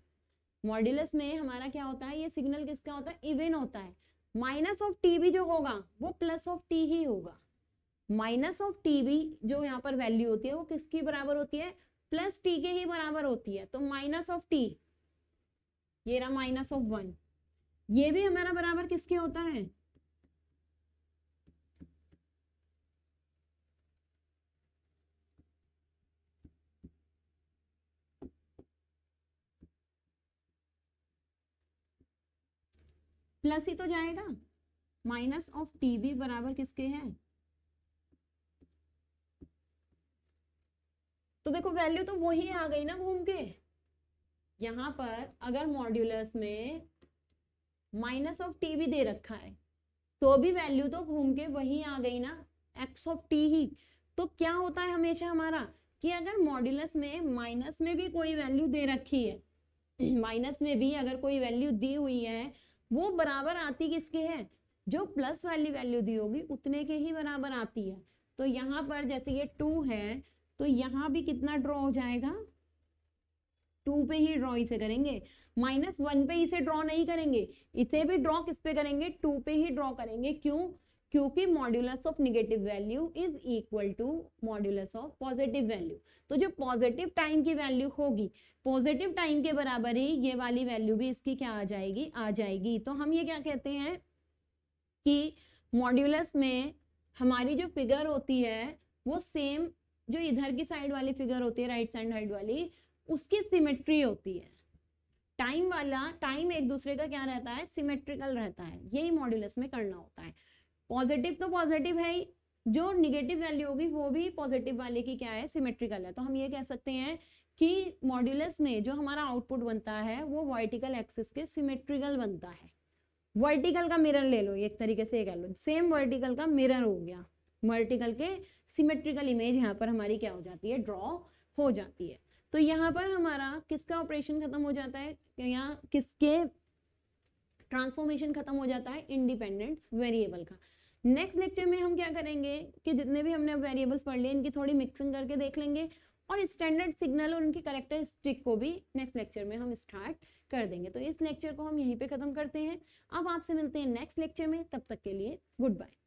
मॉड्यूलस में हमारा क्या होता है, ये सिग्नल किसका होता है, इवन होता है। माइनस ऑफ टी भी जो होगा वो प्लस ऑफ टी ही होगा। माइनस ऑफ टी भी जो यहाँ पर वैल्यू होती है वो किसकी बराबर होती है, प्लस टी के ही बराबर होती है। तो माइनस ऑफ टी, ये रहा -1, ये भी हमारा बराबर किसके होता है, प्लस ही तो जाएगा। माइनस ऑफ टी भी बराबर किसके हैं, तो देखो वैल्यू तो वही आ गई ना घूम के। यहाँ पर अगर मॉड्यूलस में माइनस ऑफ टी भी दे रखा है तो भी वैल्यू तो घूम के वही आ गई ना, एक्स ऑफ टी ही। तो क्या होता है हमेशा हमारा कि अगर मॉड्यूलस में माइनस में भी कोई वैल्यू दे रखी है, माइनस में भी अगर कोई वैल्यू दी हुई है, वो बराबर आती किसके है, जो प्लस वाली वैल्यू दी होगी उतने के ही बराबर आती है। तो यहाँ पर जैसे ये 2 है तो यहाँ भी कितना ड्रॉ हो जाएगा, 2 पे ही ड्रॉ इसे करेंगे, -1 पे इसे ड्रॉ नहीं करेंगे, इसे भी ड्रॉ किस पे करेंगे, 2 पे ही ड्रॉ करेंगे। क्यों, क्योंकि modulus of negative value is equal to modulus of positive value. तो जो पॉजिटिव टाइम की वैल्यू होगी, पॉजिटिव टाइम के बराबर ही ये वाली वैल्यू भी इसकी क्या आ जाएगी, आ जाएगी। तो हम ये क्या कहते हैं कि मॉड्यूलस में हमारी जो फिगर होती है वो सेम जो इधर की साइड वाली फिगर होती है, राइट साइड वाली, उसकी सिमेट्री होती है। टाइम वाला, टाइम एक दूसरे का क्या रहता है, सिमेट्रिकल रहता है। यही मॉड्यूलस में करना होता है। पॉजिटिव तो पॉजिटिव है ही, जो निगेटिव वैल्यू होगी वो भी पॉजिटिव वाले की क्या है, सिमेट्रिकल है। तो हम ये कह सकते हैं कि मॉड्यूलस में जो हमारा आउटपुट बनता है वो वर्टिकल एक्सिस के सिमेट्रिकल बनता है। वर्टिकल का मिरर ले लो, एक तरीके से कह लो, सेम वर्टिकल का मिरर हो गया। वर्टिकल के सिमेट्रिकल इमेज यहाँ पर हमारी क्या हो जाती है, ड्रॉ हो जाती है। तो यहाँ पर हमारा किसका ऑपरेशन खत्म हो जाता है, यहाँ किसके ट्रांसफॉर्मेशन खत्म हो जाता है, इंडिपेंडेंट वेरिएबल का। नेक्स्ट लेक्चर में हम क्या करेंगे कि जितने भी हमने वेरिएबल्स पढ़ लिए इनकी थोड़ी मिक्सिंग करके देख लेंगे और स्टैंडर्ड सिग्नल और उनकी कैरेक्टरिस्टिक को भी नेक्स्ट लेक्चर में हम स्टार्ट कर देंगे। तो इस लेक्चर को हम यहीं पे खत्म करते हैं। अब आपसे मिलते हैं नेक्स्ट लेक्चर में, तब तक के लिए गुड बाय।